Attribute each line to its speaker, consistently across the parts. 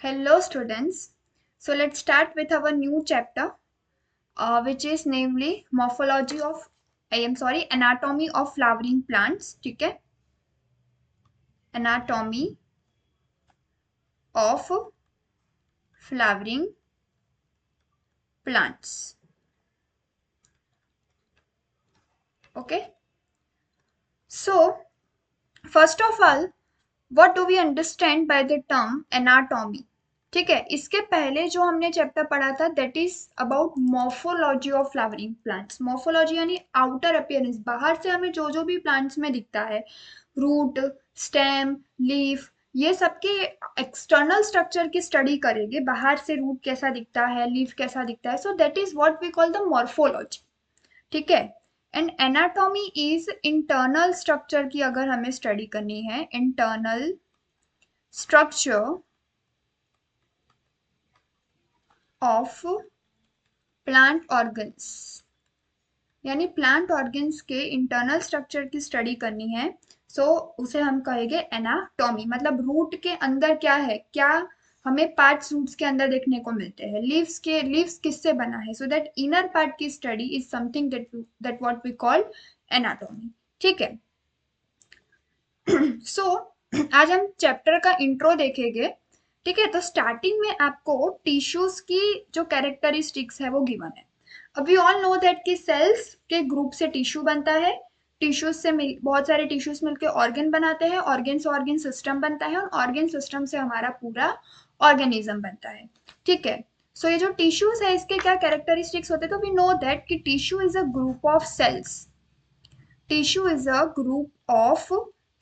Speaker 1: Hello students. So let's start with our new chapter which is namely anatomy of flowering plants. ठीक है? Anatomy of flowering plants. Okay? So first of all, what do we understand by the term anatomy? ठीक है, इसके पहले जो हमने chapter पढ़ा था that is about morphology of flowering plants. Morphology यानी आउटर अपीयरेंस, बाहर से हमें जो जो भी प्लांट्स में दिखता है, रूट, स्टेम, लीफ, ये सबके एक्सटर्नल स्ट्रक्चर की स्टडी करेंगे. बाहर से रूट कैसा दिखता है, लीफ कैसा दिखता है, so that is what we call the morphology. ठीक है. And anatomy is internal structure की अगर हमें स्टडी करनी है, internal structure of plant organs, यानी प्लांट ऑर्गन्स के इंटरनल स्ट्रक्चर की स्टडी करनी है. सो उसे हम कहेंगे एनाटॉमी. मतलब रूट के अंदर क्या है, क्या हमें पार्ट्स रूट्स के अंदर देखने को मिलते हैं, लीव्स किससे बना है, सो दैट इनर पार्ट की study is something that what we call anatomy. ठीक है. सो आज हम चैप्टर का इंट्रो देखेंगे. ठीक है. तो स्टार्टिंग में आपको टिश्यूज की जो कैरेक्टरिस्टिक्स है वो गिवन है. अब वी ऑल नो दैट कि सेल्स के ग्रुप से टिश्यू बनता है, टिश्यूज से बहुत सारे टिश्यूज मिलकर ऑर्गन बनाते हैं, ऑर्गन से ऑर्गन सिस्टम बनता है, और ऑर्गन सिस्टम से हमारा पूरा ऑर्गेनिज्म बनता है. ठीक है. सो ये जो टिश्यूज है इसके क्या कैरेक्टरिस्टिक्स होते हैं, तो वी नो दैट कि tissue is a group of cells. Tissue is a group of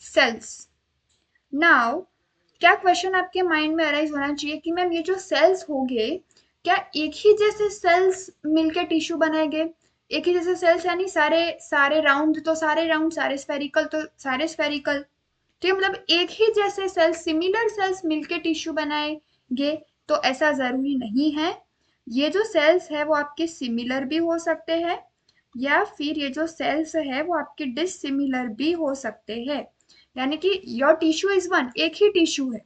Speaker 1: cells. Now क्या क्वेश्चन आपके माइंड में अराइज होना चाहिए कि मैम ये जो सेल्स होंगे, क्या एक ही जैसे सेल्स मिलके टिश्यू बनाएंगे? एक ही जैसे सेल्स यानी सारे सारे राउंड तो सारे राउंड, सारे स्फेरिकल तो सारे स्फेरिकल. ठीक है. मतलब एक ही जैसे सेल्स, सिमिलर सेल्स मिलके टिश्यू बनाएंगे तो ऐसा जरूरी नहीं है. ये जो सेल्स है वो आपके सिमिलर भी हो सकते हैं, या फिर ये जो सेल्स है वो आपके डिसिमिलर भी हो सकते हैं. यानी कि योर टिश्यू इज वन, एक ही टिश्यू है.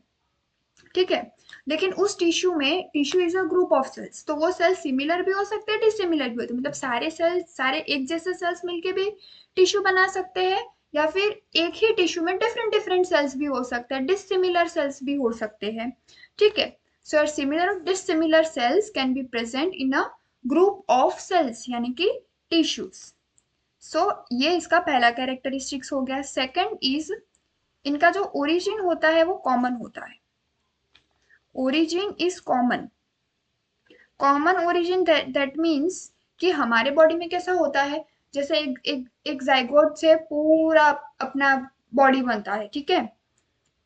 Speaker 1: ठीक है. लेकिन उस टिश्यू में, tissue is a group of cells, तो वो सेल्स सिमिलर भी हो सकते हैं, डिसिमिलर भी होते हैं. मतलब सारे सेल्स, सारे एक जैसे सेल्स मिलके भी टिश्यू बना सकते हैं, या फिर एक ही टिश्यू में डिफरेंट डिफरेंट सेल्स भी हो सकते हैं, डिसिमिलर सेल्स भी हो सकते हैं. ठीक है. सो सिमिलर और dissimilar cells can be present in a group of cells, यानी कि टिश्यूज. सो ये इसका पहला कैरेक्टरिस्टिक्स हो गया. सेकंड इज इनका जो ओरिजिन होता है वो कॉमन होता है. Origin is common. Common origin that means कि हमारे बॉडी में कैसा होता है, जैसे एक जाइगोट से पूरा अपना बॉडी बनता है. ठीक है.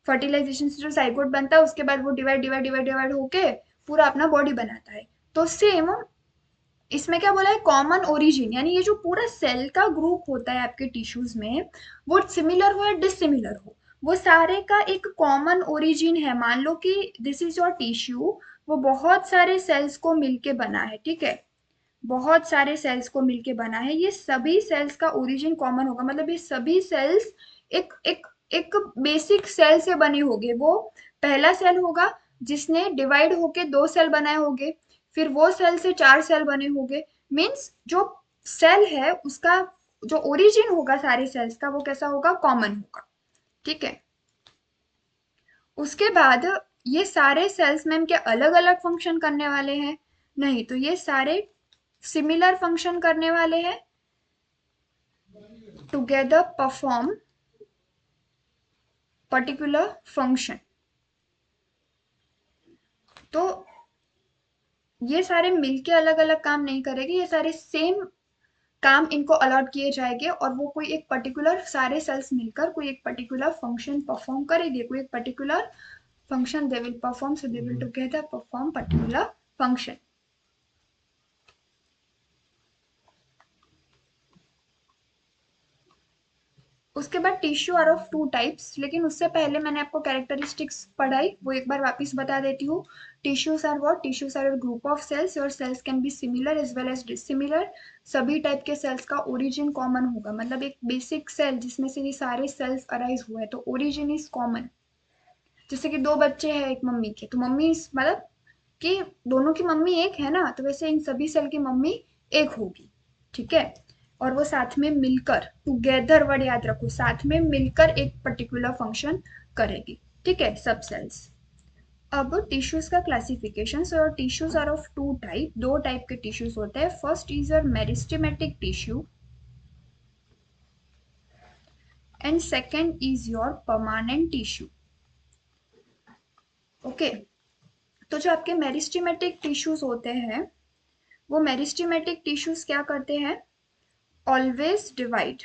Speaker 1: फर्टिलाइजेशन से जो जाइगोट बनता है उसके बाद वो डिवाइड डिवाइड डिवाइड डिवाइड होके पूरा अपना बॉडी बनाता है. तो सेम इसमें क्या बोला है, कॉमन ओरिजिन, यानी ये जो पूरा सेल का ग्रुप होता है आपके टिश्यूज में, वो सिमिलर हो या डिसिमिलर हो, वो सारे का एक कॉमन ओरिजिन है. मान लो कि दिस इज योर टिश्यू, वो बहुत सारे सेल्स को मिलके बना है. ठीक है. बहुत सारे सेल्स को मिलके बना है. ये सभी सेल्स का ओरिजिन कॉमन होगा. मतलब ये सभी सेल्स एक एक एक बेसिक सेल से बने होंगे. वो पहला सेल होगा जिसने डिवाइड होके दो सेल बनाए होंगे, फिर वो सेल से चार सेल बने होंगे. मीन्स जो सेल है उसका जो ओरिजिन होगा सारे सेल्स का वो कैसा होगा, कॉमन होगा. ठीक है. उसके बाद ये सारे सेल्स में क्या अलग अलग फंक्शन करने वाले हैं? नहीं, तो ये सारे सिमिलर फंक्शन करने वाले हैं, टुगेदर परफॉर्म पर्टिकुलर फंक्शन. तो ये सारे मिलके अलग अलग काम नहीं करेंगे, ये सारे सेम काम इनको अलॉट किए जाएंगे, और वो कोई एक पर्टिकुलर, सारे सेल्स मिलकर कोई एक पर्टिकुलर फंक्शन परफॉर्म करेंगे. कोई एक particular function they will perform, so they will together perform particular function. उसके बाद tissue are of two types, लेकिन उससे पहले मैंने आपको कैरेक्टरिस्टिक्स पढ़ाई वो एक बार वापस बता देती हूँ. Tissues are what, tissues are group of cells. Your cells can be similar as well as dissimilar. सभी टाइप के सेल्स का ओरिजिन कॉमन होगा. मतलब एक बेसिक सेल जिसमें से ये सारे सेल्स अराइज हुए हैं, तो ओरिजिन इज कॉमन. जैसे कि दो बच्चे हैं एक मम्मी के, तो मम्मी मतलब कि दोनों की मम्मी एक है ना, तो वैसे इन सभी सेल की मम्मी एक होगी। ठीक है, और वो साथ में मिलकर, टुगेदर वर्ड याद रखो, साथ में मिलकर एक पर्टिकुलर फंक्शन करेगी। ठीक है, सब सेल्स। अब टिश्यूज का classification, so tissues are of two type, दो टाइप के टिश्यूज होते हैं। First is your meristematic tissue and second is your permanent tissue. Okay, तो जो आपके मेरिस्टेमेटिक टिश्यूज होते हैं, वो मेरिस्टेमेटिक टिश्यूज क्या करते हैं, ऑलवेज डिवाइड,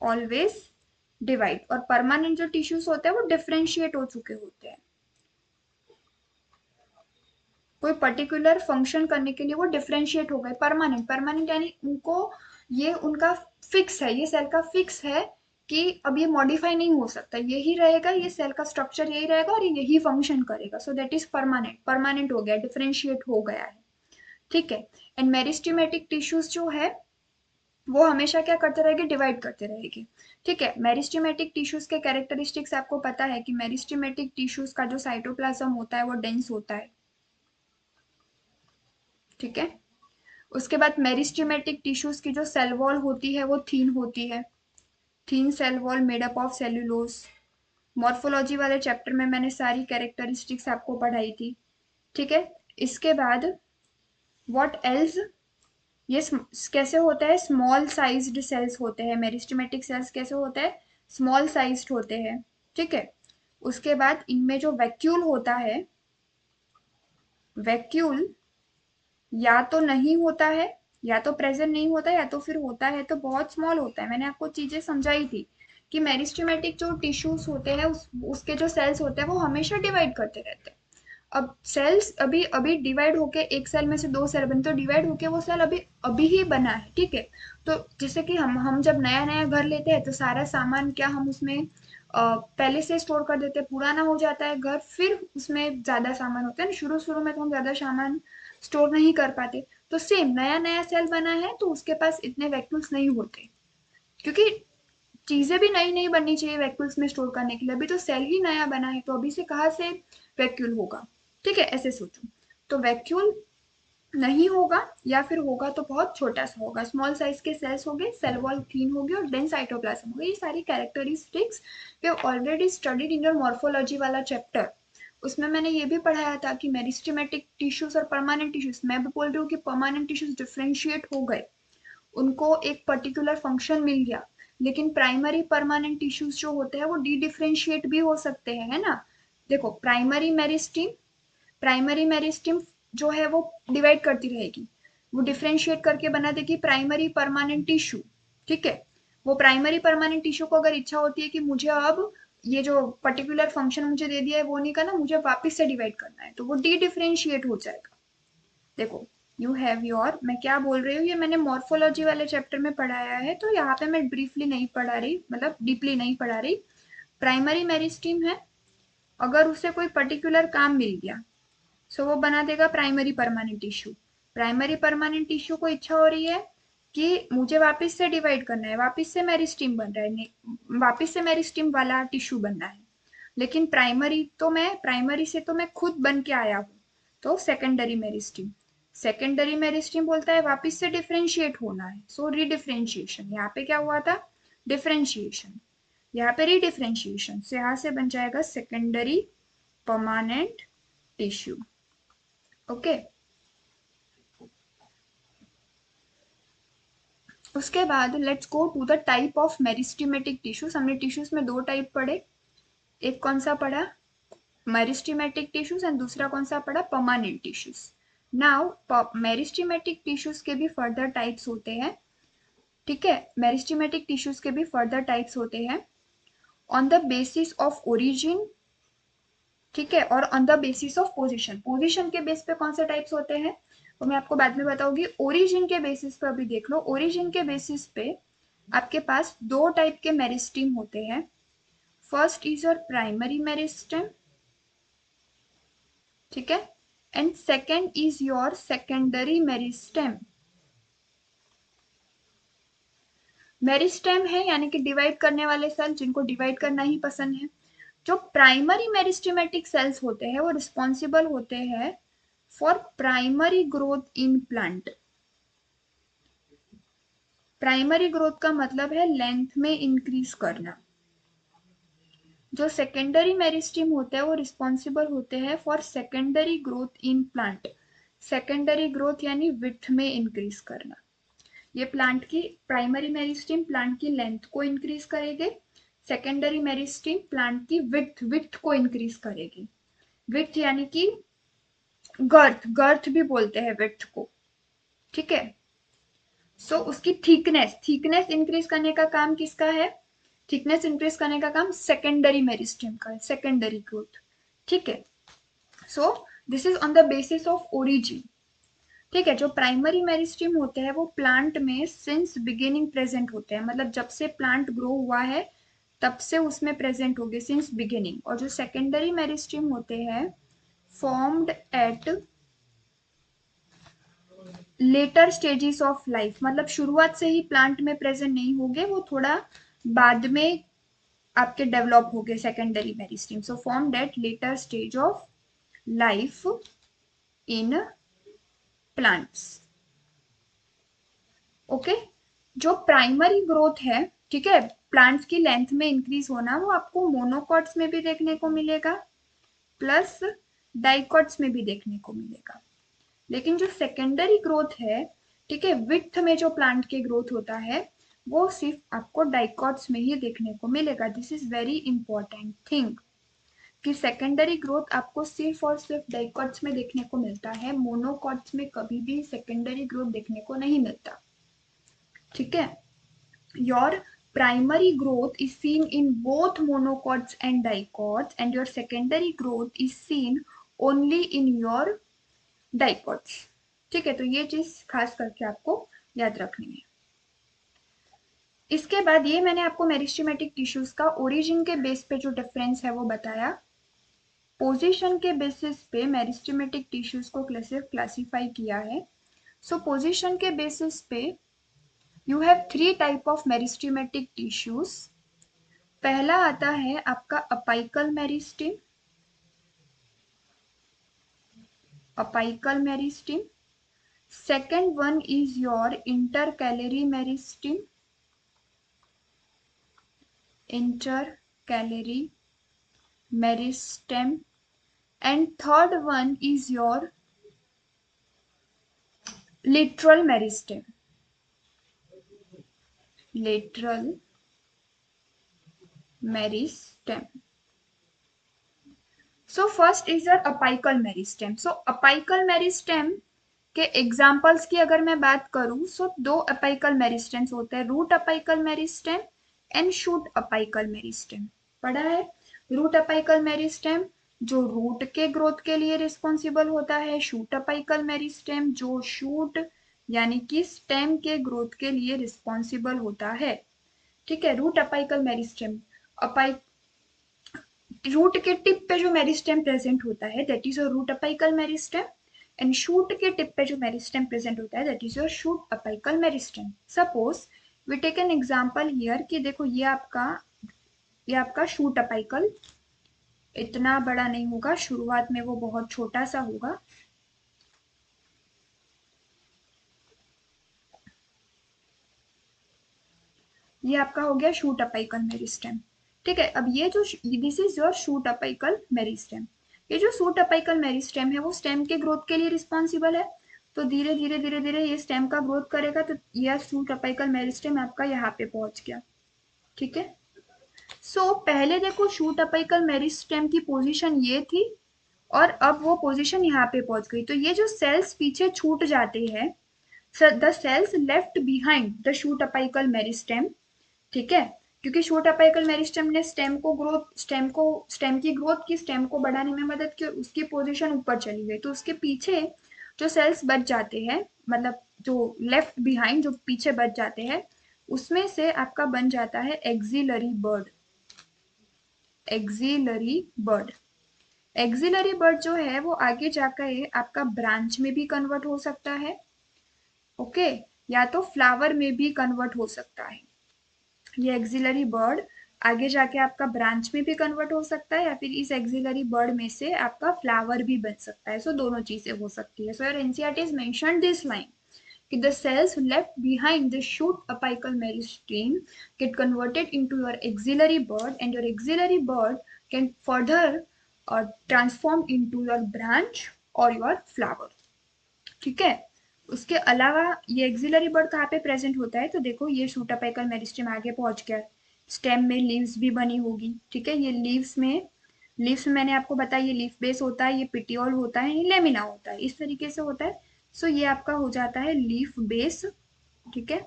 Speaker 1: ऑलवेज डिवाइड। और परमानेंट जो टिश्यूज होते हैं वो डिफरेंशिएट हो चुके होते हैं, कोई पर्टिकुलर फंक्शन करने के लिए वो डिफरेंशिएट हो गए। परमानेंट, परमानेंट यानी उनको, ये उनका फिक्स है, ये सेल का फिक्स है कि अब ये मॉडिफाई नहीं हो सकता, यही रहेगा, ये सेल का स्ट्रक्चर यही रहेगा और ये यही फंक्शन करेगा। सो दैट इज परमानेंट, परमानेंट हो गया, डिफरेंशिएट हो गया है। ठीक है, एंड मेरिस्टेमेटिक टिश्यूज जो है वो हमेशा क्या करते रहेगी, डिवाइड करते रहेगी। ठीक है, मेरिस्टेमेटिक टिश्यूज के कैरेक्टरिस्टिक्स आपको पता है कि मेरिस्टेमेटिक टिश्यूज का जो साइटोप्लाज्म होता है वो डेंस होता है। ठीक है, उसके बाद मेरिस्टेमेटिक टिश्यूज की जो सेल वॉल होती है वो थीन होती है, thin cell wall made up of cellulose. Morphology वाले चैप्टर में मैंने सारी कैरेक्टरिस्टिक्स आपको पढ़ाई थी। ठीक है, इसके बाद व्हाट एल्स, ये कैसे होता है, स्मॉल साइज्ड सेल्स होते हैं, मेरिस्टेमेटिक सेल्स कैसे होते हैं, स्मॉल साइज्ड होते हैं। ठीक है, उसके बाद इनमें जो वैक्यूल होता है, वैक्यूल या तो नहीं होता है, या तो प्रेजेंट नहीं होता है, या तो फिर होता है तो बहुत स्मॉल होता है। मैंने आपको चीजें समझाई थी कि मेरिस्टेमेटिक जो टिश्यूज होते हैं उसके जो सेल्स होते हैं वो हमेशा डिवाइड करते रहते हैं। अब सेल्स अभी अभी डिवाइड होके एक सेल में से दो सेल बने, तो डिवाइड होके वो सेल अभी अभी ही बना है। ठीक है, तो जैसे कि हम जब नया नया घर लेते हैं तो सारा सामान क्या हम उसमें पहले से स्टोर कर देते हैं, पुराना हो जाता है घर, फिर उसमें ज्यादा सामान होता है ना, शुरू शुरू में तो हम ज्यादा सामान स्टोर नहीं कर पाते। तो सेम नया नया सेल बना है तो उसके पास इतने वैक्यूल्स नहीं होते, क्योंकि चीजें भी नई नई बननी चाहिए वैक्यूल्स में स्टोर करने के लिए। अभी तो सेल ही नया बना है, तो अभी से कहाँ से वैक्यूल होगा। ठीक है, ऐसे सोचो। तो वैक्यूल नहीं होगा, या फिर होगा तो बहुत छोटा सा होगा, स्मॉल साइज के सेल्स होंगे, सेल वॉल थीन होगी और डेंस साइटोप्लाज्म होगा। ये सारी characteristics we have already studied in your morphology वाला चैप्टर। उसमें मैंने ये भी पढ़ाया था कि मेरिस्टेमेटिक टिश्यूज और परमानेंट टिश्यूज, मैं भी बोल रही हूँ कि परमानेंट टिश्यूज डिफरेंशिएट हो गए, उनको एक पर्टिकुलर फंक्शन मिल गया। लेकिन प्राइमरी परमानेंट टिश्यूज जो होते हैं वो डी डिफरेंशिएट भी हो सकते हैं, है ना। देखो, प्राइमरी मेरिस्टीम जो है वो डिवाइड करती रहेगी, वो डिफरेंशिएट करके बना देगी प्राइमरी परमानेंट टिश्यू। ठीक है, वो प्राइमरी परमानेंट टिश्यू को अगर इच्छा होती है कि मुझे अब ये जो पर्टिकुलर फंक्शन मुझे दे दिया है वो नहीं करना, मुझे वापस से डिवाइड करना है, तो वो डी डिफरेंशिएट हो जाएगा। देखो, यू हैव योर, मैं क्या बोल रही हूँ ये मैंने मॉर्फोलॉजी वाले चैप्टर में पढ़ाया है, तो यहाँ पे मैं ब्रीफली नहीं पढ़ा रही, मतलब डीपली नहीं पढ़ा रही। प्राइमरी मेरिस्टीम है, अगर उसे कोई पर्टिकुलर काम मिल गया, सो वो बना देगा primary permanent tissue. Primary permanent tissue को इच्छा हो रही है कि मुझे वापस से डिवाइड करना है, वापस से मेरिस्टीम बन रहा है, वापस से मेरिस्टीम वाला टिश्यू बनना है, लेकिन प्राइमरी से तो मैं खुद बन के आया हूँ, तो सेकेंडरी मेरिस्टीम। सेकेंडरी मेरिस्टीम बोलता है वापस से डिफरेंशिएट होना है, सो रीडिफरेंशिएशन। यहाँ पे क्या हुआ था, डिफरेंशिएशन, यहाँ पे रीडिफरेंशिएशन से यहाँ से बन जाएगा सेकेंडरी परमानेंट टिश्यू। ओके, उसके बाद let's go to the type of meristematic tissues. हमने टिश्यूज में दो टाइप पढ़े, एक कौन सा पढ़ा, मेरिस्टेमेटिक टिश्यूज, एंड दूसरा कौन सा पढ़ा, permanent tissues. Now meristematic tissues के भी फर्दर टाइप्स होते हैं। ठीक है, मेरिस्टेमेटिक टिश्यूज के भी फर्दर टाइप्स होते हैं on the basis of origin. ठीक है, और on the basis of position, position के बेस पे कौन से टाइप्स होते हैं वो मैं आपको बाद में बताऊंगी। ओरिजिन के बेसिस पे अभी देख लो, ओरिजिन के बेसिस पे आपके पास दो टाइप के मेरिस्टीम होते हैं। First is your primary meristem, ठीक है, and second is your secondary meristem. Meristem है यानी कि डिवाइड करने वाले सेल, जिनको डिवाइड करना ही पसंद है। जो प्राइमरी मेरिस्टेमेटिक सेल्स होते हैं वो रिस्पॉन्सिबल होते हैं for primary growth in plant. Primary growth का मतलब है लेंथ में इंक्रीज करना। जो सेकेंडरी मेरिस्टेम होते हैं वो रिस्पॉन्सिबल होते हैं for secondary growth in plant. Secondary growth यानी विड्थ में इंक्रीज करना। ये प्लांट की प्राइमरी मेरिस्टेम प्लांट की लेंथ को इंक्रीज करेगी, सेकेंडरी मेरिस्टेम प्लांट की विड्थ को इंक्रीज करेगी। विड्थ यानी कि गर्थ, गर्थ भी बोलते हैं विड्थ को, ठीक है। सो उसकी थिकनेस इंक्रीज करने का काम किसका है? थिकनेस इंक्रीज करने का काम सेकेंडरी मेरिस्टेम का है, सेकेंडरी ग्रोथ, ठीक है। So this is on the basis of origin, ठीक है। जो प्राइमरी मेरिस्टेम होते हैं वो प्लांट में सिंस बिगिनिंग प्रेजेंट होते हैं, मतलब जब से प्लांट ग्रो हुआ है तब से उसमें प्रेजेंट हो गए, सिंस बिगिनिंग। और जो सेकेंडरी मेरिस्टेम होते हैं formed at later stages of life, मतलब शुरुआत से ही प्लांट में प्रेजेंट नहीं होंगे, वो थोड़ा बाद में आपके डेवलप हो गए secondary meristem. So formed at later stage of life in plants, okay. जो प्राइमरी ग्रोथ है, ठीक है, प्लांट्स की लेंथ में इंक्रीज होना, वो आपको मोनोकॉट्स में भी देखने को मिलेगा प्लस डाइकॉट्स में भी देखने को मिलेगा। लेकिन जो सेकेंडरी ग्रोथ है, ठीक है, विड्थ में जो प्लांट के ग्रोथ होता है वो सिर्फ आपको डाइकॉट्स में ही देखने को मिलेगा। This is very important thing कि सेकेंडरी ग्रोथ आपको सिर्फ और सिर्फ डाइकॉट्स में देखने को मिलता है, मोनोकॉट्स में कभी भी सेकेंडरी ग्रोथ देखने को नहीं मिलता, ठीक है। Your primary growth is seen in both monocots and dicots, and your secondary growth is seen only in your dicots, ठीक है। तो ये चीज खास करके आपको याद रखनी है। इसके बाद ये मैंने आपको मेरिस्टेमेटिक टिश्यूज का ओरिजिन के बेस पे जो डिफरेंस है वो बताया। पोजीशन के बेसिस पे मेरिस्टेमेटिक टिश्यूज को क्लासिफाई किया है। सो पोजीशन के बेसिस पे you have 3 type of meristematic tissues. पहला आता है आपका apical meristem, apical meristem. Second one is your intercalary meristem, intercalary meristem. And third one is your lateral meristem, lateral meristem. So first is your apical meristem. So apical meristem के examples की अगर मैं बात करूं, सो 2 apical meristems होते हैं, root apical meristem and shoot apical meristem. पढ़ा है? रूट अपाइकल मेरिस्टेम जो रूट के ग्रोथ के लिए रिस्पॉन्सिबल होता है, शूट अपाइकल मेरिस्टेम जो शूट यानी कि स्टेम के ग्रोथ के लिए रिस्पॉन्सिबल होता है, ठीक है। Root apical meristem, apical root के टिप पे जो मेरिस्टेम प्रेजेंट होता है that is your root apical meristem, and shoot के टिप पे जो मेरिस्टेम प्रेजेंट होता है that is your shoot apical meristem. Suppose we take an example here कि देखो ये आपका शूट अपाइकल इतना बड़ा नहीं होगा, शुरुआत में वो बहुत छोटा सा होगा। ये आपका हो गया शूट अपाइकल मेरिस्टेम, ठीक है। अब ये जो this is your shoot apical meristem. ये जो शूट अपाइकल मेरिस्टेम है वो स्टेम के ग्रोथ के लिए रिस्पॉन्सिबल है। तो धीरे धीरे धीरे धीरे ये स्टेम का ग्रोथ करेगा, तो यह शूट अपाइकल मेरिस्टेम आपका यहाँ पे पहुंच गया, ठीक है। सो पहले देखो शूट अपाइकल मेरिस्टेम की पोजीशन ये थी और अब वो पोजीशन यहाँ पे पहुंच गई। तो ये जो सेल्स पीछे छूट जाते हैं, the cells left behind the shoot apical meristem, ठीक है, क्योंकि शूट अपाइकल मेरिस्टेम ने स्टेम की ग्रोथ की, स्टेम को बढ़ाने में मदद की, उसकी पोजीशन ऊपर चली गई। तो उसके पीछे जो सेल्स बच जाते हैं, मतलब जो लेफ्ट बिहाइंड जो पीछे बच जाते हैं, उसमें से आपका बन जाता है axillary bud. Axillary bud, axillary bud जो है वो आगे जाकर आपका ब्रांच में भी कन्वर्ट हो सकता है, ओके, या तो फ्लावर में भी कन्वर्ट हो सकता है। ये एक्सिलरी बर्ड आगे जाके आपका ब्रांच में भी कन्वर्ट हो सकता है या फिर इस एक्सिलरी बर्ड में से आपका फ्लावर भी बन सकता है। सो दोनों चीजें हो सकती है। So your NCERT is mentioned this line कि the cells left behind the shoot apical meristem get converted into your axillary bud and your axillary bud can further transform into your branch or your flower। ठीक है। उसके अलावा ये axillary bud कहाँ पे present होता है, तो देखो ये शूट अपिकल मेरिस्टेम आगे पहुंच गया, स्टेम में लीव्स भी बनी होगी। ठीक है, ये लीव्स में मैंने आपको बताया ये लीफ बेस होता है, ये पिटियोल होता है, ये लेमिना होता है, इस तरीके से होता है। सो ये आपका हो जाता है लीफ बेस। ठीक है,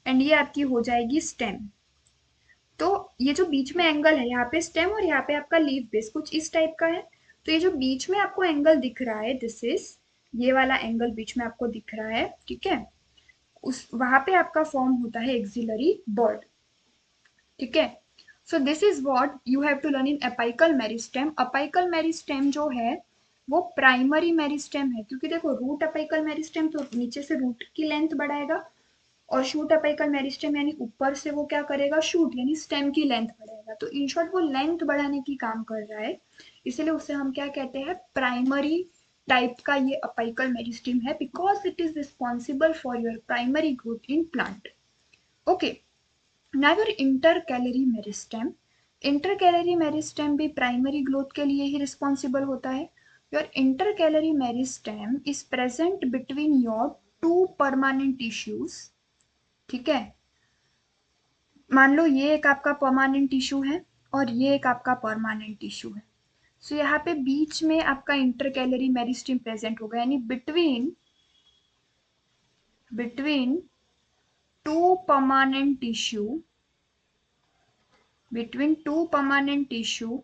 Speaker 1: एंड ये आपकी हो जाएगी स्टेम। तो ये जो बीच में एंगल है, यहाँ पे स्टेम और यहाँ पे आपका लीफ बेस कुछ इस टाइप का है। तो ये जो बीच में आपको एंगल दिख रहा है, दिस इज ये वाला एंगल बीच में आपको दिख रहा है। ठीक है, उस वहां पे आपका फॉर्म होता है एक्सिलरी बर्ड। ठीक है, so this is what you have to learn in apical meristem. Apical meristem जो है वो प्राइमरी मेरिस्टेम है, क्योंकि देखो रूट अपाइकल मेरिस्टेम तो नीचे से रूट की लेंथ बढ़ाएगा, और शूट अपिकल मेरिस्टेम यानी ऊपर से वो क्या करेगा, शूट यानी स्टेम की लेंथ बढ़ाएगा। तो इन शॉर्ट वो लेंथ बढ़ाने की काम कर रहा है, इसलिए उसे हम क्या कहते हैं, प्राइमरी टाइप का ये अपिकल मेरिस्टेम है, because it is responsible for your primary growth in plant. Okay, now your intercalary meristem. Intercalary meristem भी प्राइमरी ग्रोथ के लिए ही रिस्पॉन्सिबल होता है। Your intercalary meristem is present between your two permanent tissues. ठीक है, मान लो ये एक आपका परमानेंट टिश्यू है और ये एक आपका परमानेंट टिश्यू है। सो यहाँ पे बीच में आपका इंटरकैलरी मेरिस्टेम प्रेजेंट होगा, यानी between between two permanent tissue, between two permanent tissue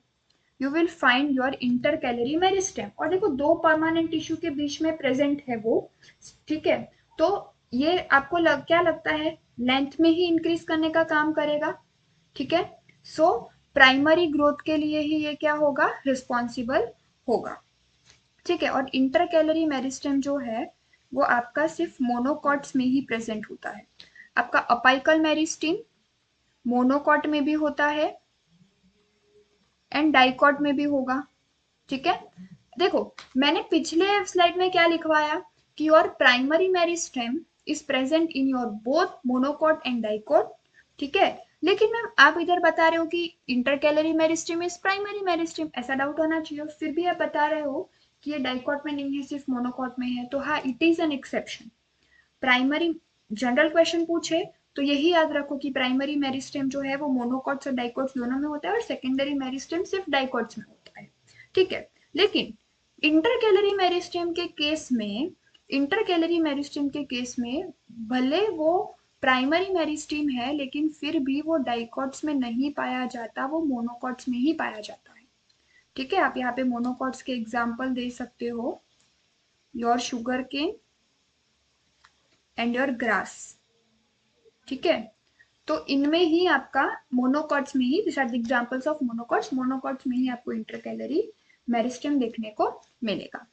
Speaker 1: you will find your intercalary meristem. और देखो दो परमानेंट टिश्यू के बीच में प्रेजेंट है वो। ठीक है, तो ये आपको क्या लगता है, लेंथ में ही इंक्रीज करने का काम करेगा। ठीक है, सो प्राइमरी ग्रोथ के लिए ही ये क्या होगा, रिस्पॉन्सिबल होगा। ठीक है, और इंटरकैलरी मेरिस्टेम जो है वो आपका सिर्फ मोनोकॉट्स में ही प्रेजेंट होता है। आपका अपाइकल मेरिस्टेम मोनोकॉट में भी होता है एंड डाइकॉट में भी होगा। ठीक है, देखो मैंने पिछले स्लाइड में क्या लिखवाया कि your primary meristem is present in your both monocot and dicot. ठीक है, लेकिन मैम आप इधर बता रहे हो कि intercalary meristem is primary meristem, ऐसा डाउट होना चाहिए, फिर भी आप बता रहे हो कि ये डाइकॉट में नहीं है सिर्फ मोनोकॉट में है। तो हाँ, it is an exception. Primary general question पूछे तो यही याद रखो कि प्राइमरी मेरिस्टेम जो है वो मोनोकॉट्स और डाइकॉट्स दोनों में होता है, और सेकेंडरी मेरिस्टेम सिर्फ डाइकॉट्स में होता है। ठीक है, लेकिन इंटरकैलरी मेरिस्टेम के केस में, इंटरकैलरी मेरिस्टेम के केस में भले वो प्राइमरी मेरिस्टेम है लेकिन फिर भी वो डाइकॉट्स में नहीं पाया जाता, वो मोनोकॉट्स में ही पाया जाता है। ठीक है, आप यहाँ पे मोनोकॉट्स के एग्जाम्पल दे सकते हो, your sugar cane and your grass. ठीक है, तो इनमें ही आपका मोनोकॉट्स में ही, this are the examples of monocots, monocots में ही आपको इंटरकैलरी मेरिस्टेम देखने को मिलेगा।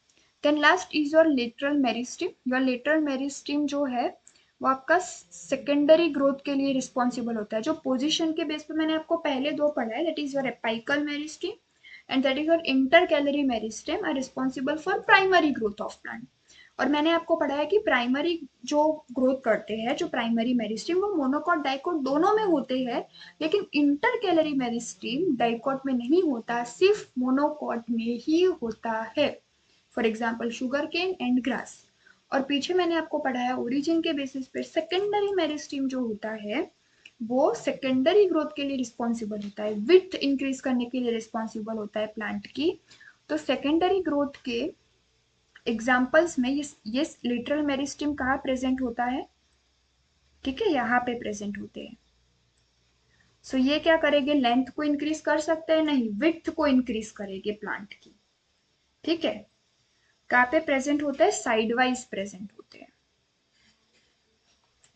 Speaker 1: Then last is your lateral meristem. Your lateral meristem जो है वो आपका सेकेंडरी ग्रोथ के लिए रिस्पॉन्सिबल होता है। जो पोजिशन के बेस पे मैंने आपको पहले दो पढ़ा है, that is your apical meristem and that is your intercalary meristem, are responsible for primary growth of plant. और मैंने आपको पढ़ाया कि प्राइमरी जो ग्रोथ करते हैं, जो प्राइमरी मेरिस्टेम, वो मोनोकॉट डाइकॉट दोनों में होते हैं, लेकिन इंटरकैलरी मेरिस्टेम डाइकॉट में नहीं होता, सिर्फ मोनोकॉट में ही होता है। For example sugar cane and grass. और पीछे मैंने आपको पढ़ाया ओरिजिन के बेसिस पे सेकेंडरी मेरिस्टेम जो होता है वो सेकेंडरी ग्रोथ के लिए रिस्पॉन्सिबल होता है, विड्थ इंक्रीज करने के लिए रिस्पॉन्सिबल होता है प्लांट की। तो सेकेंडरी ग्रोथ के एग्जाम्पल्स में ये लिटरल मेरिस्टेम कहाँ प्रेजेंट होता है, ठीक है, यहाँ पे प्रेजेंट होते हैं। सो ये क्या करेंगे, लेंथ को इंक्रीज कर सकते हैं, नहीं, विड्थ को इंक्रीज करेंगे प्लांट की। ठीक है, कहाँ पे प्रेजेंट होता है, साइड वाइज प्रेजेंट होते हैं।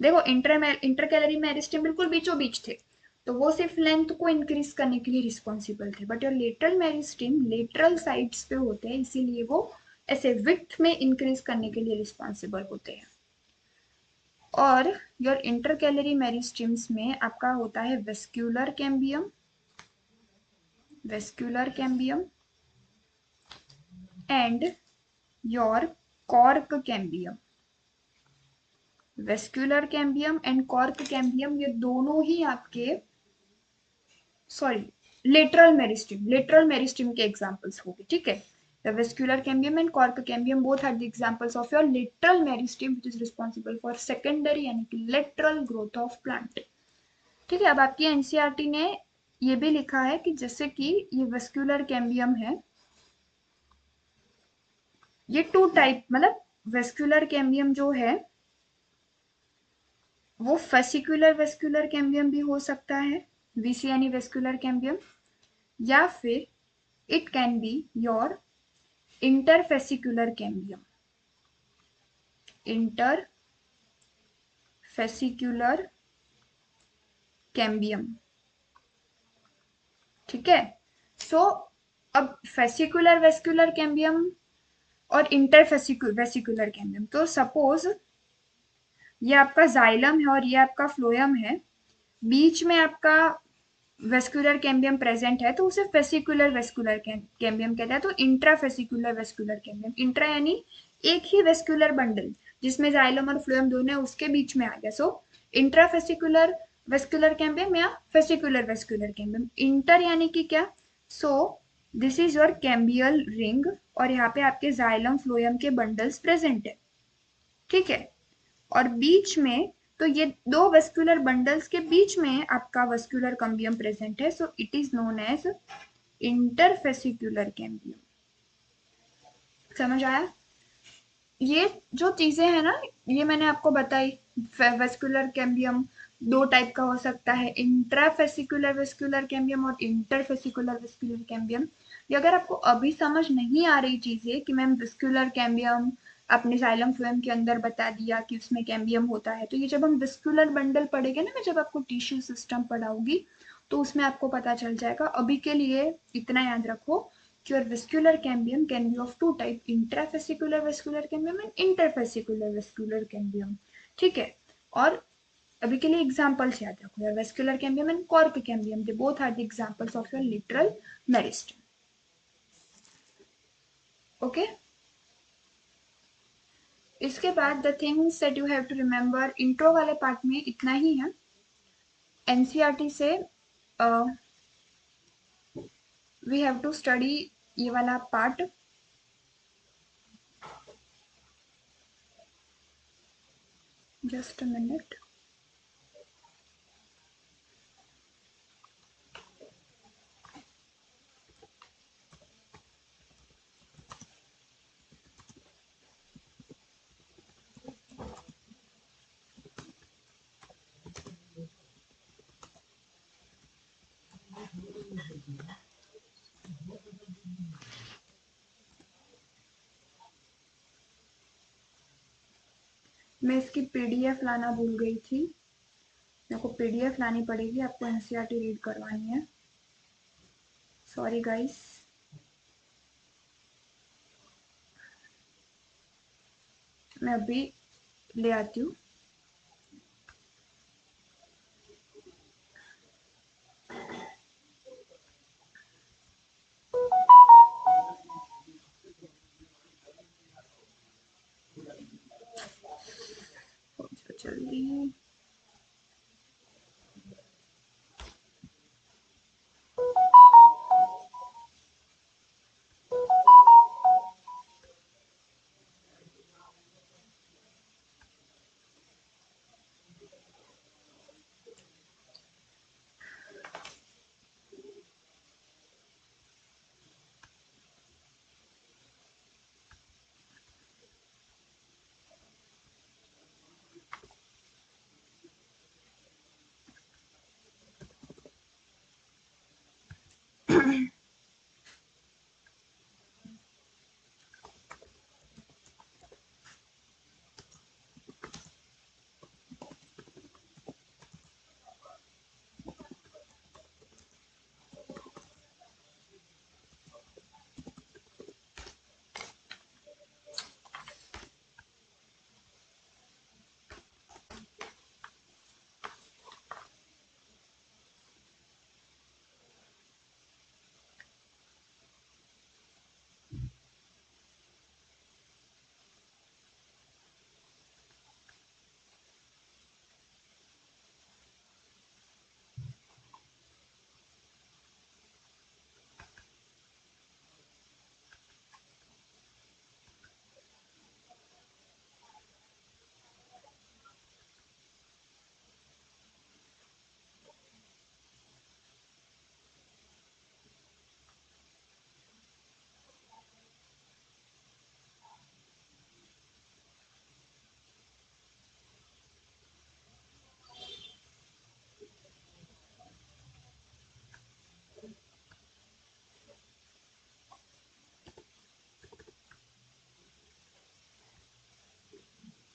Speaker 1: देखो इंटरकैलरी मेरिस्टेम बिल्कुल बीचों बीच थे, तो वो सिर्फ लेंथ को इंक्रीज करने के लिए रिस्पॉन्सिबल थे, but your lateral meristem lateral sides पे होते हैं, इसीलिए वो ऐसे विड्थ में इंक्रीज करने के लिए रिस्पॉन्सिबल होते हैं। और योर इंटरकैलरी मेरिस्टेम्स में आपका होता है vascular cambium vascular cambium and your cork cambium. Vascular cambium and cork cambium ये दोनों ही आपके लेटरल मेरिस्टम के एग्जांपल्स होंगे, ठीक है। The vascular cambium and cork cambium both are the examples of your lateral meristem which is responsible for secondary यानी कि lateral growth of plant, ठीक है। अब आपकी एनसीईआरटी ने ये भी लिखा है कि जैसे कि ये वेस्क्यूलर कैम्बियम है, ये टू टाइप, मतलब वेस्क्यूलर कैम्बियम जो है वो फेसिकुलर वेस्क्यूलर कैम्बियम भी हो सकता है, वीसी यानी वेस्क्यूलर कैम्बियम, या फिर it can be your interfascicular cambium, interfascicular cambium, ठीक है। सो अब फेसिकुलर वेस्क्यूलर कैम्बियम और इंटरफेसिकुलर कैम्बियम, तो सपोज ये आपका जाइलम है और ये आपका फ्लोएम है, बीच में आपका वेस्कुलर कैम्बियम प्रेजेंट है तो उसे फेसिकुलर वेस्कुलर कैम्बियम कहते हैं। तो इंट्राफेसिकुलर वेस्कुलर कैम्बियम, इंट्रा यानी एक ही वेस्कुलर बंडल जिसमें जाइलम और फ्लोएम दोनों है उसके बीच में आ गया, सो इंट्राफेसिकुलर वेस्कुलर कैम्बियम या फेसिकुलर वेस्कुलर कैम्बियम। इंटर यानी कि क्या, सो this is your cambial ring और यहाँ पे आपके जाइलम फ्लोएम के बंडल्स प्रेजेंट है, ठीक है। और बीच में, तो ये दो वेस्कुलर बंडल्स के बीच में आपका वेस्कुलर कैम्बियम प्रेजेंट है, so it is known as interfascicular cambium. समझ आया? ये जो चीजें हैं ना, ये मैंने आपको बताई। वेस्कुलर कैम्बियम दो टाइप का हो सकता है, इंट्राफेसिकुलर वेस्कुलर कैम्बियम और इंटरफेसिकुलर वेस्कुलर कैम्बियम। ये अगर आपको अभी समझ नहीं आ रही चीजें कि मैम वेस्कुलर कैम्बियम आपने जाइलम फ्लोएम के अंदर बता दिया कि उसमें कैम्बियम होता है, तो ये जब हम वेस्कुलर बंडल पढ़ेंगे ना, मैं जब आपको टिश्यू सिस्टम पढ़ाऊंगी तो उसमें आपको पता चल जाएगा। अभी के लिए इतना याद रखो, your vascular cambium can be of two type, intrafascicular vascular cambium and interfascicular vascular cambium, ठीक है। और अभी के लिए एग्जांपल्स याद रखो, your vascular cambium and cork cambium, they both are the examples of your lateral meristem, okay। इसके बाद the things that you have to remember, intro वाले पार्ट में इतना ही है। एनसीईआरटी से वी हैव टू स्टडी ये वाला पार्ट। जस्ट अ मिनट, मैं इसकी पीडीएफ लाना भूल गई थी, मेरे को पीडीएफ लानी पड़ेगी, आपको एनसीईआरटी रीड करवानी है। सॉरी गाइस, मैं अभी ले आती हूँ। जल्दी,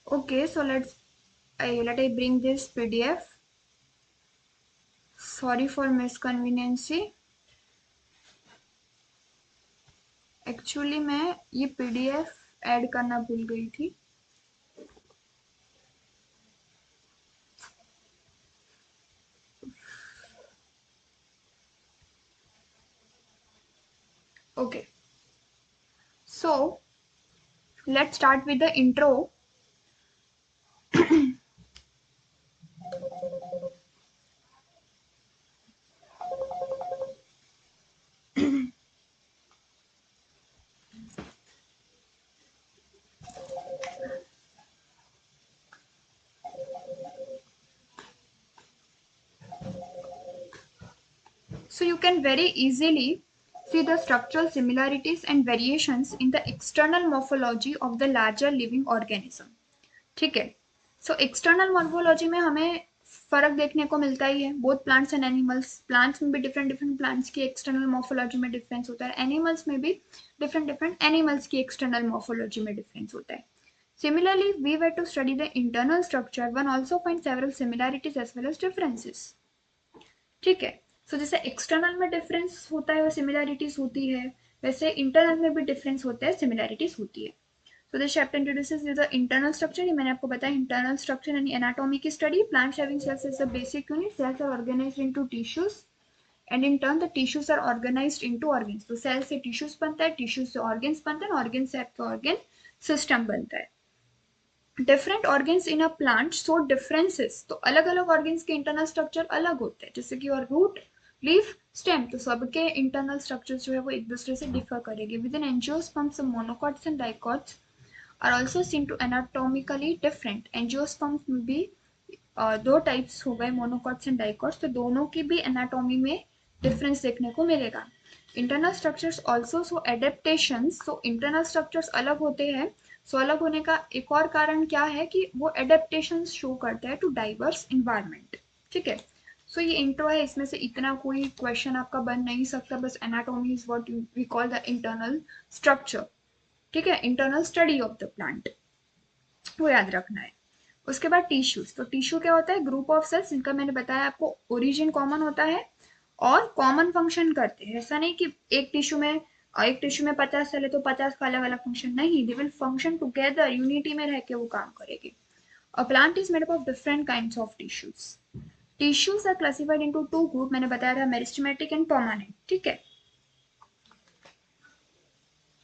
Speaker 1: Okay, so let I bring this PDF. Sorry for misconvenience. Actually मैं ये PDF ऐड करना भूल गई थी. Okay, so let's start with the intro. So you can very easily see the structural similarities and variations in the external morphology of the larger living organism. ठीक है. So external morphology में हमें फर्क देखने को मिलता ही है. Both plants and animals, plants में भी डिफरेंट डिफरेंट प्लांट्स की एक्सटर्नल मॉर्फोलॉजी में डिफरेंस होता है, एनिमल्स में भी डिफरेंट डिफरेंट एनिमल्स की एक्सटर्नल मॉर्फोलॉजी में डिफरेंस होता है. Similarly, we were to study the internal structure, one also finds several similarities as well as differences. ठीक है. सो जैसे एक्सटर्नल में डिफरेंस होता है और सिमिलैरिटीज होती है, वैसे इंटरनल में भी डिफरेंस होता है, सिमिलैरिटीज होती है. So this chapter introduces you the internal structure. ये मैंने आपको बताया internal structure यानी anatomy की study. Plants having cells is the basic unit. Cells are organized into tissues and in turn the tissues are organized into organs. तो cells से tissues बनता है, tissues से organs बनता है, organs से आपका organ system बनता है. Different organs in a plant show differences. तो अलग अलग organs के internal structure अलग होते हैं, जैसे कि और root, leaf, stem. तो सबके internal structures जो है वो एक दूसरे से differ करेंगे. Within angiosperms, some monocots and dicots are also seen to anatomically different. Angiosperms में भी दो टाइप्स हो गए, मोनोकॉट्स एंड डाइकॉट्स. तो दोनों की भी एनाटॉमी में डिफरेंस देखने को मिलेगा. Internal structures also so adaptations. तो इंटरनल स्ट्रक्चर्स अलग होते हैं. सो अलग होने का एक और कारण क्या है कि वो एडेप्टेशंस शो करते हैं टू डाइवर्स इन्वायरमेंट. ठीक है. सो ये इंट्रो है, इसमें से इतना कोई क्वेश्चन आपका बन नहीं सकता. बस anatomy is what we call the internal structure. ठीक है, internal study of the plant, वो याद रखना है. उसके बाद टिश्यूज. तो टिश्यू क्या होता है? ग्रुप ऑफ सेल्स जिनका मैंने बताया आपको ओरिजिन कॉमन होता है और कॉमन फंक्शन करते हैं. ऐसा नहीं कि एक टिश्यू में 50 सेल है तो 50 का अलग अलग फंक्शन नहीं. They will function together, unity में रह के वो काम करेगी. A plant is made up of different kinds of tissues. Tissues are classified into two group. मैंने बताया था मेरिस्टेमेटिक एंड परमानेंट. ठीक है.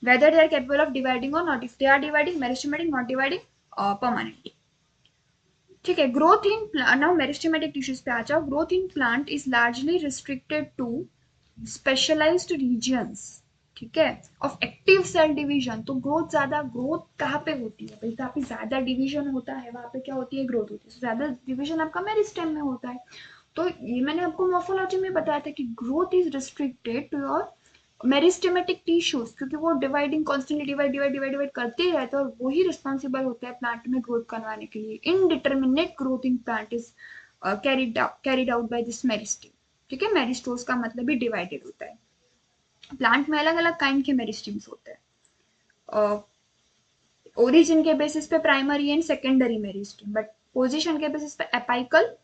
Speaker 1: Whether they are capable of dividing or not. If they are dividing, meristematic, not dividing, permanent. ठीक है. Growth in now meristematic tissues पे आ जाओ. Growth in plant is largely restricted to specialized regions. ठीक है. Of active cell division. तो growth कहाँ पे होती है भाई? जहाँ पे ज्यादा डिवीजन होता है वहां पे क्या होती है? ग्रोथ होती है. ज्यादा डिवीजन आपका मेरिस्टेम में होता है. तो ये मैंने आपको मॉर्फोलॉजी में बताया था कि growth is restricted to your meristematic tissues, क्योंकि वो डिवाइडिंग कॉन्स्टेंटली डिवाइड करते ही रहते हैं और वही रिस्पॉन्सिबल होता है प्लांट में ग्रोथ करवाने के लिए. Indeterminate growth in plant is carried out by this meristem. ठीक है. मेरिस्टोस का मतलब भी डिवाइडेड होता है. प्लांट में अलग अलग काइंड के मेरिस्टेम्स होते हैं. ओरिजिन के बेसिस पे primary and secondary meristem, but position के बेसिस पे एपाइकल,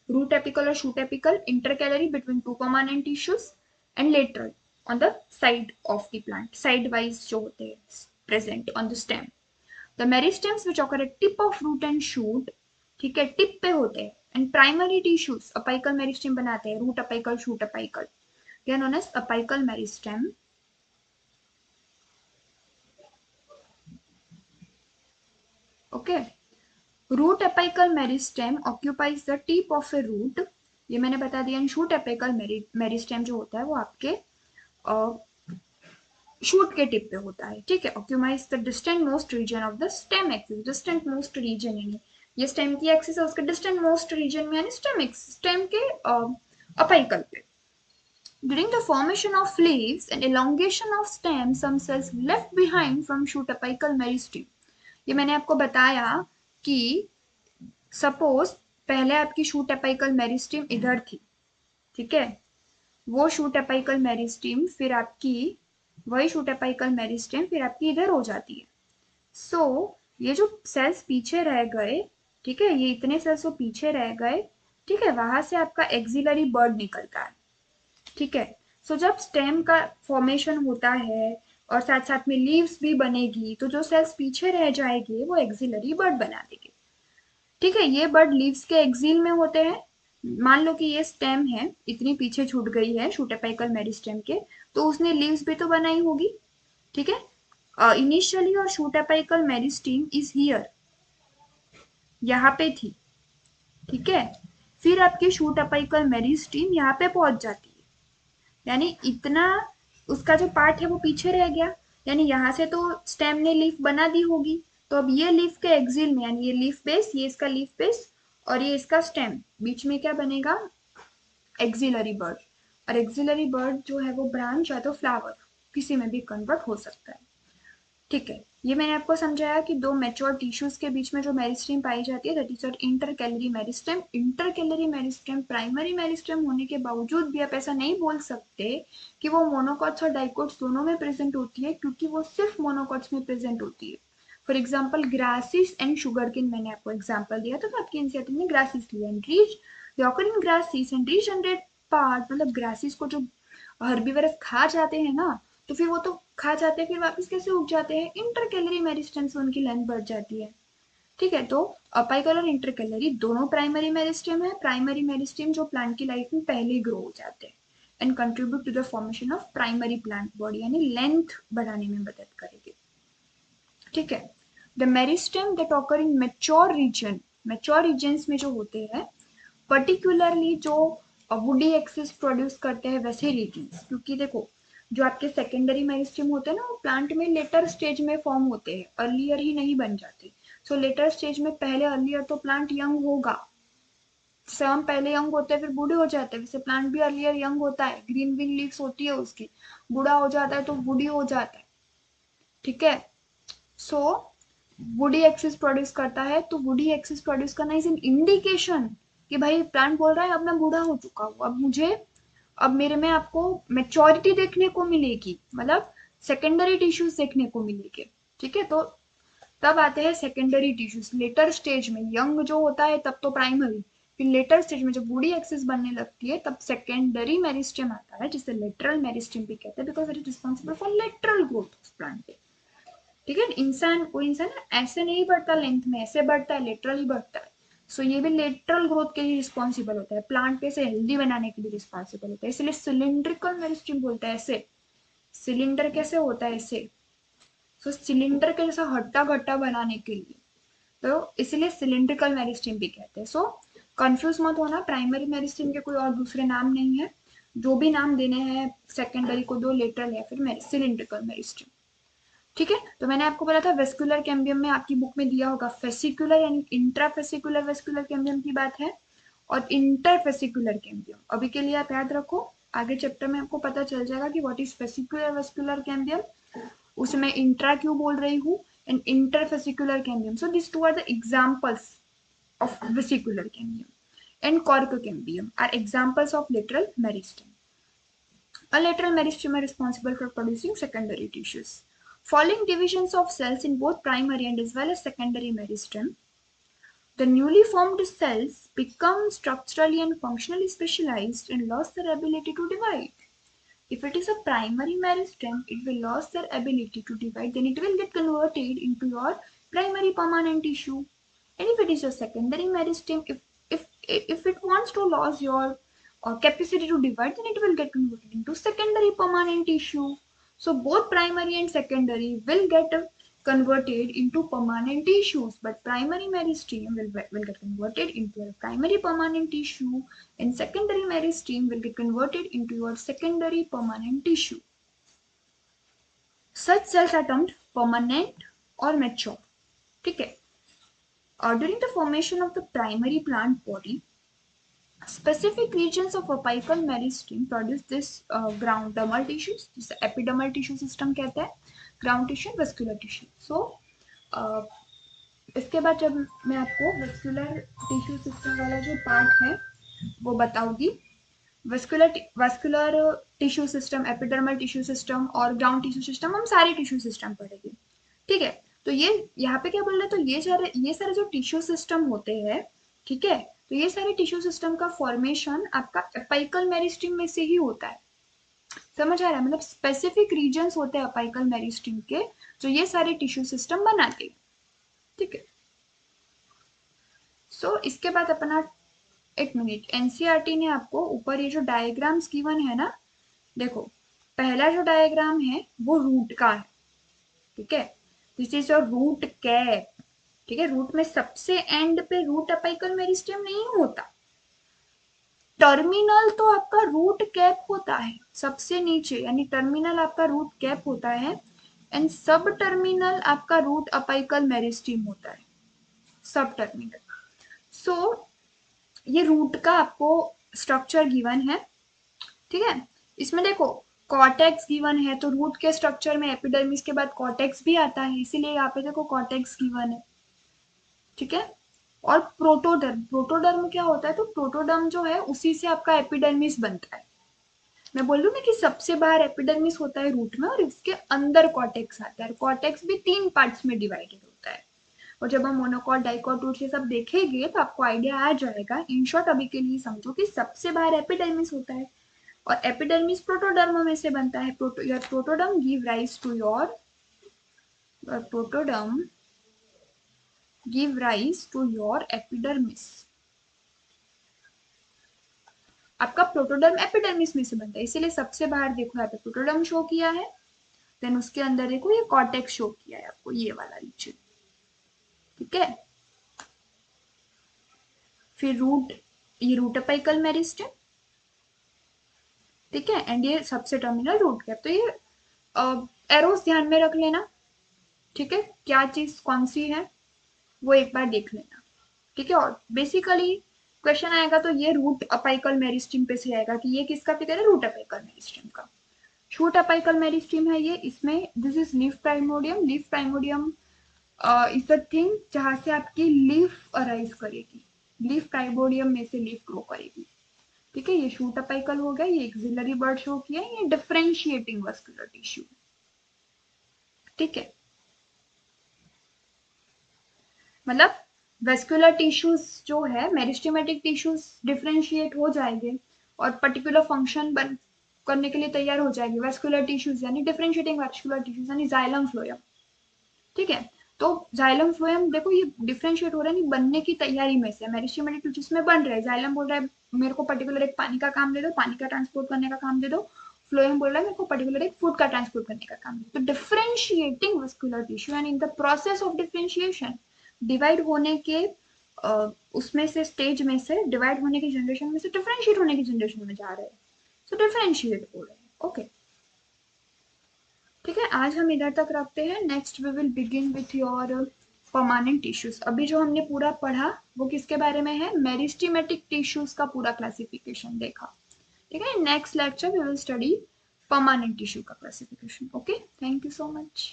Speaker 1: रूट एपिकल और shoot apical, intercalary between two permanent tissues and lateral on the side of the plant, side wise जो होते हैं present on the stem. The meristems which occur at tip of root and shoot, ठीक है, tip पे होते हैं. and primary tissues apical meristem बनाते हैं, root apical, shoot apical. they are known as apical meristem. okay. root apical meristem occupies the tip of a root. ये मैंने बता दिया. shoot apical meristem जो होता है वो आपके शूट के टिप पे होता है. ठीक है. Occupies the distant most region of the stem axis. Distant most region यानी ये स्टेम की एक्सिस है, उसके डिस्टेंट मोस्ट रीजन में यानी स्टेम के अपाइकल पे. During the formation of leaves and elongation of stem, some cells left behind from shoot apical meristem. ये मैंने आपको बताया कि सपोज पहले आपकी शूट अपाइकल मेरिस्टेम इधर थी. ठीक है. वो शूट अपाइकल मेरिस्टेम फिर आपकी वही शूट अपाइकल मेरिस्टेम फिर आपकी इधर हो जाती है. सो ये जो सेल्स पीछे रह गए, ठीक है, ये इतने सेल्स वो पीछे रह गए, ठीक है, वहां से आपका एक्सिलरी बर्ड निकलता है, ठीक है। सो जब स्टेम का फॉर्मेशन होता है और साथ साथ में लीव्स भी बनेगी, तो जो सेल्स पीछे रह जाएंगे वो एक्सिलरी बर्ड बना देंगे, ठीक है। ये बर्ड लीव्स के एक्सिल में होते हैं। मान लो कि ये स्टेम है, इतनी पीछे छूट गई है शूट अपिकल मेरिस्टेम के, तो उसने लीव्स भी तो बनाई होगी, ठीक है। इनिशियली और shoot apical meristem is here, यहाँ पे थी, ठीक है। फिर आपकी शूट अपिकल मेरिस्टेम यहाँ पे पहुंच जाती है, यानी इतना उसका जो पार्ट है वो पीछे रह गया, यानी यहाँ से तो स्टेम ने लीफ बना दी होगी। तो अब ये लीफ के एक्सिल में, यानी ये लीफ बेस, ये इसका लीफ बेस और ये इसका स्टेम, बीच में क्या बनेगा, एक्सिलरी बर्ड। और एक्सिलरी बर्ड जो है वो ब्रांच या तो फ्लावर किसी में भी कन्वर्ट हो सकता है, ठीक है। ये मैंने आपको समझाया कि दो मैच्योर टिश्यूज के बीच में जो मेरिस्टेम पाई जाती है, that is intercalary meristem. Intercalary meristem primary meristem होने के बावजूद भी आप ऐसा नहीं बोल सकते कि वो मोनोकॉट्स और डाइकोट्स दोनों में प्रेजेंट होती है, क्योंकि वो सिर्फ मोनोकॉट्स में प्रेजेंट होती है। For example grasses and sugar cane, मैंने आपको एग्जाम्पल दिया था, तो आपकी एनसीईआरटी ने ग्रासिस लिया and reach the occur in grasses and regenerate part, मतलब ग्रासिस को जो हर्बीवरस खा जाते हैं ना, तो फिर वो तो खा जाते हैं, फिर वापस कैसे उग जाते हैं, इंटर कैलरी मेरिस्टेम से उनकी लेंथ बढ़ जाती है, ठीक है। तो अपाइकल और इंटर कैलरी दोनों प्राइमरी मेरिस्टेम है। प्राइमरी मेरिस्टेम जो प्लांट की लाइफ में पहले ग्रो हो जाते हैं and contribute to the formation of primary plant body, यानी लेंथ बढ़ाने में मदद करेंगे, ठीक है। The meristem that occur in mature region, mature regions में जो होते हैं, पर्टिकुलरली जो वुडी एक्सिस प्रोड्यूस करते हैं वैसे रीजन्स, क्योंकि देखो जो आपके सेकेंडरी मेरिस्टेम होते हैं ना, वो प्लांट में लेटर स्टेज में फॉर्म होते हैं, अर्लियर ही नहीं बन जाते। सो लेटर स्टेज में पहले अर्लियर तो प्लांट यंग होगा, जैसे हम पहले यंग होते हैं फिर बूढ़े हो जाते हैं, वैसे प्लांट भी अर्लियर यंग होता है, ग्रीन विंग लीव्स होती है उसकी, बूढ़ा हो जाता है तो वुडी हो जाता है, ठीक है। सो वुडी एक्सिस प्रोड्यूस करता है, तो वुडी एक्सिस प्रोड्यूस करना इज एन इंडिकेशन कि भाई प्लांट बोल रहा है अब मैं बूढ़ा हो चुका हूँ, अब मुझे, अब मेरे में आपको मेच्योरिटी देखने को मिलेगी, मतलब सेकेंडरी टिश्यूज देखने को मिलेगी, ठीक है। तो तब आते हैं सेकेंडरी टिश्यूज लेटर स्टेज में, यंग जो होता है तब तो प्राइमरी, फिर लेटर स्टेज में जब बूढ़ी एक्सिस बनने लगती है तब सेकेंडरी मेरिस्टेम आता है, जिसे लेटरल मेरिस्टेम भी कहते हैं, because it is responsible for lateral growth of plant, ठीक है। कोई इंसान ऐसे नहीं बढ़ता लेंथ में, ऐसे बढ़ता है, लेटरली बढ़ता है। सो ये भी लेटरल ग्रोथ के लिए रिस्पॉन्सिबल होता है, प्लांट पे से हेल्दी बनाने के लिए रिस्पॉन्सिबल होता है, इसलिए सिलिंड्रिकल मेरिस्टेम बोलता है ऐसे। सिलेंडर कैसे होता है ऐसे, सो सिलेंडर के जैसा हट्टा घट्टा बनाने के लिए, तो इसलिए सिलिंड्रिकल मेरिस्टेम भी कहते हैं। सो कंफ्यूज मत होना, प्राइमरी मेरिस्टेम के कोई और दूसरे नाम नहीं है, जो भी नाम देने हैं सेकेंडरी को दो, लेटरल या फिर सिलिंड्रिकल मेरिस्टेम, ठीक है। तो मैंने आपको बोला था वेस्कुलर कैम्बियम में आपकी बुक में दिया होगा fascicular and intrafascicular vascular cambium की बात है, और इंटरफेसिकुलर कैम्बियम अभी के लिए आप याद रखो, आगे चैप्टर में आपको पता चल जाएगा कि what is fascicular vascular cambium, उसमें इंट्रा क्यों बोल रही हूँ, and interfascicular cambium. So this two are the examples of vesicular cambium and cork cambium are examples of lateral meristem. A lateral meristem is responsible for producing secondary tissues. Following divisions of cells in both primary and as well as secondary meristem, the newly formed cells become structurally and functionally specialized and lose their ability to divide. If it is a primary meristem, it will lose their ability to divide, then it will get converted into your primary permanent tissue. And if it is your secondary meristem, if it wants to lose your capacity to divide, then it will get converted into secondary permanent tissue. So both primary and secondary will get converted into permanent tissues, but primary meristem will get converted into a primary permanent tissue, and secondary meristem will get converted into your secondary permanent tissue. Such cells are termed permanent or mature. ठीक है. During the formation of the primary plant body, specific regions of apical meristem produce this ground dermal tissues, जिसे epidermal tissue system कहते हैं, ground tissue, vascular tissue. So इसके बाद जब मैं आपको vascular tissue system वाला जो पार्ट है वो बताऊंगी, vascular tissue system, epidermal tissue system और ground tissue system, हम सारे tissue system पढ़ेंगे, ठीक है। तो ये यहाँ पे क्या बोल रहे हैं, तो ये सारे जो टिश्यू सिस्टम होते हैं, ठीक है, तो ये सारे टिश्यू सिस्टम का फॉर्मेशन आपका अपाइकल मेरिस्टम में से ही होता है। समझ आ रहा है, मतलब स्पेसिफिक रीजन्स होते हैं अपाइकल मेरिस्टम के जो ये सारे टिश्यू सिस्टम बनाते हैं, ठीक है। सो इसके बाद अपना, एक मिनट, एनसीईआरटी ने आपको ऊपर ये जो डायग्राम्स गिवन है ना, देखो पहला जो डायग्राम है वो रूट का है, ठीक है, this is your root cap, ठीक है। रूट में सबसे एंड पे रूट अपाइकल मेरिस्टम नहीं होता, टर्मिनल तो आपका रूट कैप होता है सबसे नीचे, यानी टर्मिनल आपका रूट कैप होता है, एंड सब टर्मिनल आपका रूट अपाइकल मेरिस्टम होता है, सब टर्मिनल। सो ये रूट का आपको स्ट्रक्चर गिवन है, ठीक है। इसमें देखो कॉर्टेक्स गिवन है, तो रूट के स्ट्रक्चर में एपिडर्मिस के बाद कॉर्टेक्स भी आता है, इसीलिए यहाँ पे देखो कॉर्टेक्स गिवन है, ठीक है। और प्रोटोडर्म, प्रोटोडर्म क्या होता है, तो प्रोटोडर्म जो है उसी से आपका एपिडर्मिस बनता है। मैं बोल रही हूँ ना कि सबसे बाहर एपिडर्मिस होता है रूट में और इसके अंदर कॉर्टेक्स आता है, कॉर्टेक्स भी 3 पार्ट्स में डिवाइडेड होता है। और जब हम मोनोकॉट डाइकॉट रूट ये सब देखेंगे तो आपको आइडिया आ जाएगा। इन शॉर्ट अभी के लिए समझो कि सबसे बाहर एपिडर्मिस होता है और एपिडर्मिस प्रोटोडर्म में से बनता है। Your protoderm give rise to your protoderm give rise to your epidermis. आपका प्रोटोडर्म एपिडर्मिस में से बनता है, इसीलिए सबसे बाहर देखो यहाँ पे प्रोटोडर्म शो किया है, देन उसके अंदर देखो ये कॉर्टेक्स शो किया है आपको, ये वाला रीजन, ठीक है। फिर रूट, ये रूट अपाइकल मेरिस्टम, ठीक है, एंड ये सबसे टर्मिनल रूट कैप। तो ये एरोस ध्यान में रख लेना, ठीक है, क्या चीज कौन सी है वो एक बार देख लेना, ठीक है। और बेसिकली क्वेश्चन आएगा तो ये रूट अपाइकल मेरिस्टम पे से आएगा कि ये किसका फिगर है, रूट अपाइकल मेरिस्टम का। शूट अपाइकल मेरिस्टम है ये, इसमें this is leaf primordium, leaf primordium is the thing जहां से आपकी लीफ अराइज करेगी, लीफ प्राइमोडियम में से लीफ ग्रो करेगी, ठीक है। ये शूट अपाइकल हो गया, ये एक्सिलरी बर्ड शो किया, ये डिफरेंशिएटिंग वस्कुलर टिश्यू, ठीक है। मतलब वेस्कुलर टिश्यूज जो है, मेरिस्टेमेटिक टिश्यूज डिफरेंशिएट हो जाएंगे और पर्टिकुलर फंक्शन बन करने के लिए तैयार हो जाएगी। वेस्कुलर टिश्यूज यानी डिफरेंशिएटिंग वेस्कुलर टिश्यूज यानी जाइलम फ्लोएम, ठीक है। तो जाइलम फ्लोएम देखो ये डिफरेंशिएट हो रहा है, नहीं बनने की तैयारी में से, मेरिस्टेमेटिक टिश्यूज में बन रहा है। जाइलम बोल रहा है मेरे को पर्टिकुलर एक पानी का काम दे दो, पानी का ट्रांसपोर्ट करने का काम दे दो, फ्लोएम बोल रहा है मेरे को पर्टिकुलर एक फूड का ट्रांसपोर्ट करने का काम दे दो। तो differentiating vascular tissue and in the process of differentiation, divide होने के उसमें से, स्टेज में से, डिवाइड होने की जनरेशन में से डिफरेंशिएट होने की जनरेशन में जा रहे हैं, सो डिफरेंशिएट हो रहे हैं, ओके, ठीक है। आज हम इधर तक रखते हैं, next we will begin with your permanent tissues. अभी जो हमने पूरा पढ़ा वो किसके बारे में है, मेरिस्टेमेटिक टिश्यूज का पूरा क्लासिफिकेशन देखा, ठीक है। Next lecture we will study permanent tissue का classification, okay. Thank you so much.